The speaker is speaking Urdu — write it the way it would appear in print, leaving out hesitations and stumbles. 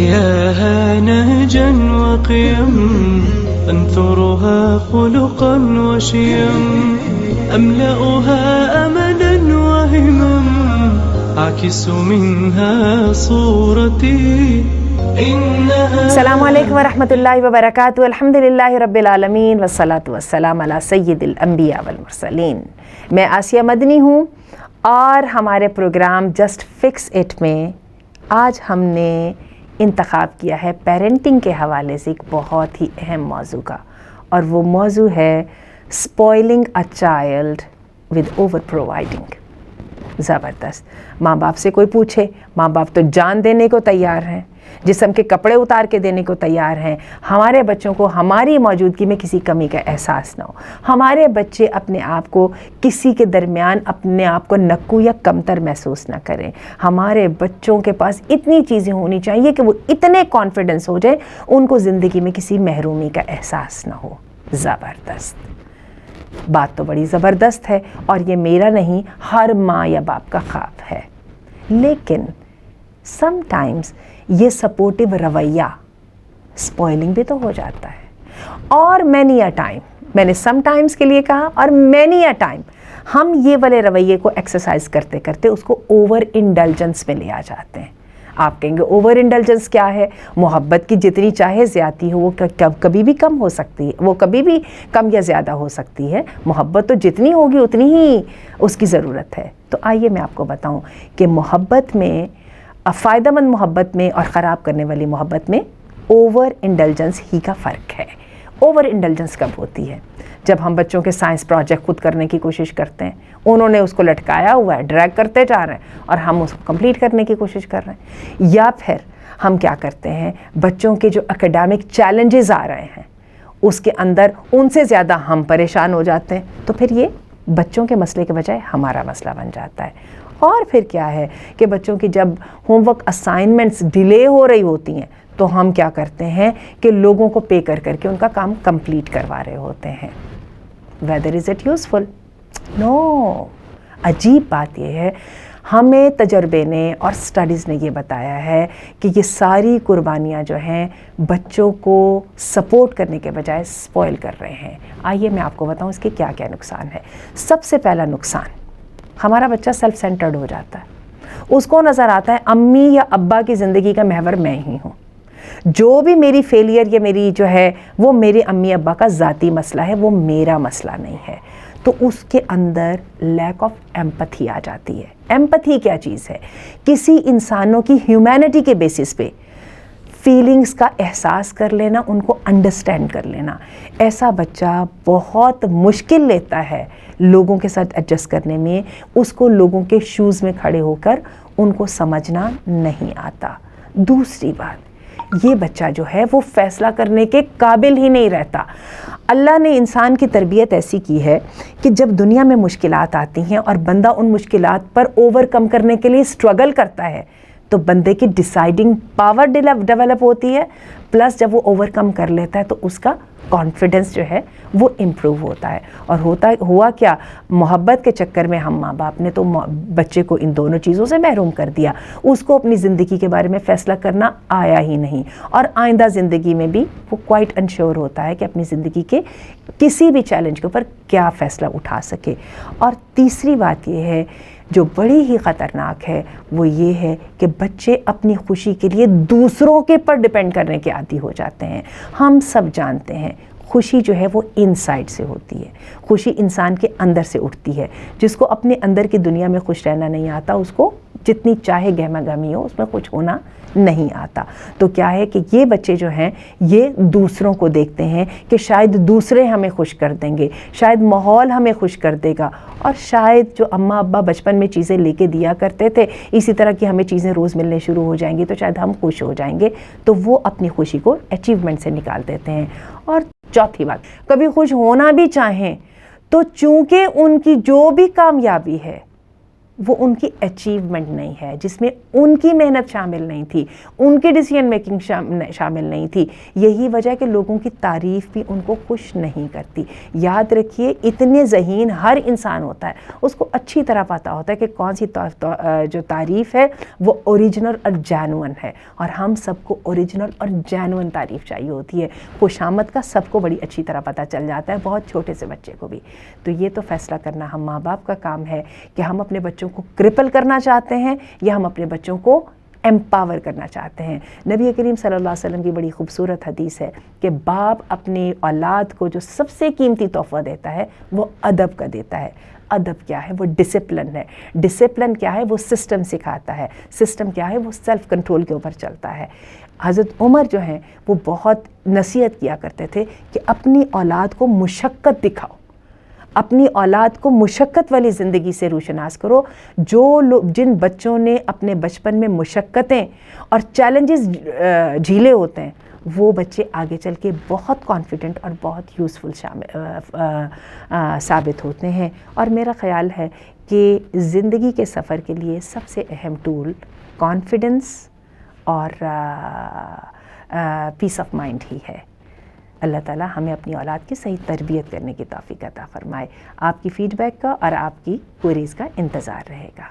أحياها نهجا وقيم أنثرها خلقا وشيم أملأها أملا وهمم أعكس منها صورتي. السلام علیکم ورحمۃ اللہ وبرکاتہ. الحمدللہ رب العالمین والصلاة والسلام علی سید الانبیاء والمرسلین. میں آسیہ مدنی ہوں اور ہمارے پروگرام جسٹ فکس اٹ میں آج ہم نے انتخاب کیا ہے پیرنٹنگ کے حوالے سے ایک بہت ہی اہم موضوع کا، اور وہ موضوع ہے spoiling a child with over providing. زبردست. ماں باپ سے کوئی پوچھے، ماں باپ تو جان دینے کو تیار ہیں، جسم کے کپڑے اتار کے دینے کو تیار ہیں. ہمارے بچوں کو ہماری موجودگی میں کسی کمی کا احساس نہ ہو. ہمارے بچے اپنے آپ کو کسی کے درمیان اپنے آپ کو نکو یا کمتر محسوس نہ کریں. ہمارے بچوں کے پاس اتنی چیزیں ہونی چاہیے کہ وہ اتنے کانفیڈنس ہو جائیں ان کو زندگی میں کسی محرومی کا احساس نہ ہو. زبردست. بات تو بڑی زبردست ہے اور یہ میرا نہیں، ہر ماں یا باپ کا خواب ہے. لیکن سم ٹائمز یہ سپورٹیو رویہ اسپوائلنگ بھی تو ہو جاتا ہے. اور مینی اے ٹائم، میں نے سم ٹائمز کے لیے کہا، اور مینی اے ٹائم ہم یہ والے رویے کو ایکسرسائز کرتے کرتے اس کو اوور انڈلجنس میں لے آ جاتے ہیں. آپ کہیں گے اوور انڈلجنس کیا ہے؟ محبت کی جتنی چاہے زیادتی ہو وہ کبھی بھی کم ہو سکتی ہے، وہ کبھی بھی کم یا زیادہ ہو سکتی ہے. محبت تو جتنی ہوگی اتنی ہی اس کی ضرورت ہے. تو آئیے میں آپ کو بتاؤں کہ محبت میں، فائدہ مند محبت میں اور خراب کرنے والی محبت میں اوور انڈلجنس ہی کا فرق ہے. اوور انڈلجنس کب ہوتی ہے؟ جب ہم بچوں کے سائنس پروجیکٹ خود کرنے کی کوشش کرتے ہیں، انہوں نے اس کو لٹکایا ہوا ہے، ڈریگ کرتے جا رہے ہیں اور ہم اس کو کمپلیٹ کرنے کی کوشش کر رہے ہیں. یا پھر ہم کیا کرتے ہیں، بچوں کے جو اکیڈیمک چیلنجز آ رہے ہیں اس کے اندر ان سے زیادہ ہم پریشان ہو جاتے ہیں، تو پھر یہ بچوں کے مسئلے کے بجائے ہمارا مسئلہ بن جاتا ہے. اور پھر کیا ہے کہ بچوں کی جب ہوم ورک اسائنمنٹس ڈیلے ہو رہی ہوتی ہیں تو ہم کیا کرتے ہیں کہ لوگوں کو پے کر کے ان کا کام کمپلیٹ کروا رہے ہوتے ہیں. Whether is it useful? No. عجیب بات یہ ہے، ہمیں تجربے نے اور سٹڈیز نے یہ بتایا ہے کہ یہ ساری قربانیاں جو ہیں بچوں کو سپورٹ کرنے کے بجائے اسپوائل کر رہے ہیں. آئیے میں آپ کو بتاؤں اس کے کیا کیا نقصان ہے. سب سے پہلا نقصان، ہمارا بچہ سیلف سینٹرڈ ہو جاتا ہے. اس کو نظر آتا ہے امی یا ابا کی زندگی کا محور میں ہی ہوں. جو بھی میری فیلئر یا میری جو ہے وہ میرے امی ابا کا ذاتی مسئلہ ہے، وہ میرا مسئلہ نہیں ہے. تو اس کے اندر لیک آف ایمپتھی آ جاتی ہے. ایمپتھی کیا چیز ہے؟ کسی انسانوں کی ہیومینٹی کے بیسس پہ فیلنگز کا احساس کر لینا، ان کو انڈرسٹینڈ کر لینا. ایسا بچہ بہت مشکل لیتا ہے لوگوں کے ساتھ ایڈجسٹ کرنے میں. اس کو لوگوں کے شوز میں کھڑے ہو کر ان کو سمجھنا نہیں آتا. دوسری بات، یہ بچہ جو ہے وہ فیصلہ کرنے کے قابل ہی نہیں رہتا. اللہ نے انسان کی تربیت ایسی کی ہے کہ جب دنیا میں مشکلات آتی ہیں اور بندہ ان مشکلات پر اوور کم کرنے کے لیے اسٹرگل کرتا ہے تو بندے کی ڈیسائیڈنگ پاور ڈیولپ ہوتی ہے. پلس جب وہ اوور کم کر لیتا ہے تو اس کا کانفیڈنس جو ہے وہ امپروو ہوتا ہے. اور ہوا کیا، محبت کے چکر میں ہم ماں باپ نے تو بچے کو ان دونوں چیزوں سے محروم کر دیا. اس کو اپنی زندگی کے بارے میں فیصلہ کرنا آیا ہی نہیں، اور آئندہ زندگی میں بھی وہ کوائٹ انشور ہوتا ہے کہ اپنی زندگی کے کسی بھی چیلنج کے اوپر کیا فیصلہ اٹھا سکے. اور تیسری بات یہ ہے جو بڑی ہی خطرناک ہے، وہ یہ ہے کہ بچے اپنی خوشی کے لیے دوسروں کے پر ڈیپینڈ کرنے کے عادی ہو جاتے ہیں. ہم سب جانتے ہیں خوشی جو ہے وہ ان سائڈ سے ہوتی ہے، خوشی انسان کے اندر سے اٹھتی ہے. جس کو اپنے اندر کی دنیا میں خوش رہنا نہیں آتا، اس کو جتنی چاہے گہما گہمی ہو اس میں کچھ ہونا نہیں آتا. تو کیا ہے کہ یہ بچے جو ہیں یہ دوسروں کو دیکھتے ہیں کہ شاید دوسرے ہمیں خوش کر دیں گے، شاید ماحول ہمیں خوش کر دے گا، اور شاید جو اماں ابا بچپن میں چیزیں لے کے دیا کرتے تھے اسی طرح کی ہمیں چیزیں روز ملنے شروع ہو جائیں گی تو شاید ہم خوش ہو جائیں گے. تو وہ اپنی خوشی کو اچیومنٹ سے نکال دیتے ہیں. اور چوتھی بات، کبھی خوش ہونا بھی چاہیں تو چونکہ ان کی جو بھی کامیابی ہے وہ ان کی اچیومنٹ نہیں ہے، جس میں ان کی محنت شامل نہیں تھی، ان کی ڈیسیژن میکنگ شامل نہیں تھی. یہی وجہ ہے کہ لوگوں کی تعریف بھی ان کو خوش نہیں کرتی. یاد رکھیے اتنے ذہین ہر انسان ہوتا ہے، اس کو اچھی طرح پتہ ہوتا ہے کہ کون سی جو تعریف ہے وہ اوریجنل اور جینوئن ہے، اور ہم سب کو اوریجنل اور جینوئن تعریف چاہیے ہوتی ہے. خوش آمد کا سب کو بڑی اچھی طرح پتہ چل جاتا ہے، بہت چھوٹے سے بچے کو بھی. تو یہ تو فیصلہ کرنا ہم ماں باپ کا کام ہے کہ ہم اپنے بچوں کو کرپل کرنا چاہتے ہیں یا ہم اپنے بچوں کو امپاور کرنا چاہتے ہیں. نبی کریم صلی اللہ علیہ وسلم کی بڑی خوبصورت حدیث ہے کہ باپ اپنے اولاد کو جو سب سے قیمتی تحفہ دیتا ہے وہ ادب کا دیتا ہے. ادب کیا ہے؟ وہ ڈسپلن ہے. ڈسپلن کیا ہے؟ وہ سسٹم سکھاتا ہے. سسٹم کیا ہے؟ وہ سیلف کنٹرول کے اوپر چلتا ہے. حضرت عمر جو ہیں وہ بہت نصیحت کیا کرتے تھے کہ اپنی اولاد کو مشقت دکھاؤ، اپنی اولاد کو مشقت والی زندگی سے روشناس کرو. جن بچوں نے اپنے بچپن میں مشقتیں اور چیلنجز جھیلے ہوتے ہیں وہ بچے آگے چل کے بہت کانفیڈنٹ اور بہت یوزفل ثابت ہوتے ہیں. اور میرا خیال ہے کہ زندگی کے سفر کے لیے سب سے اہم ٹول کانفیڈنس اور پیس آف مائنڈ ہی ہے. اللہ تعالیٰ ہمیں اپنی اولاد کی صحیح تربیت کرنے کی توفیق عطا فرمائے. آپ کی فیڈ بیک کا اور آپ کی کوئریز کا انتظار رہے گا.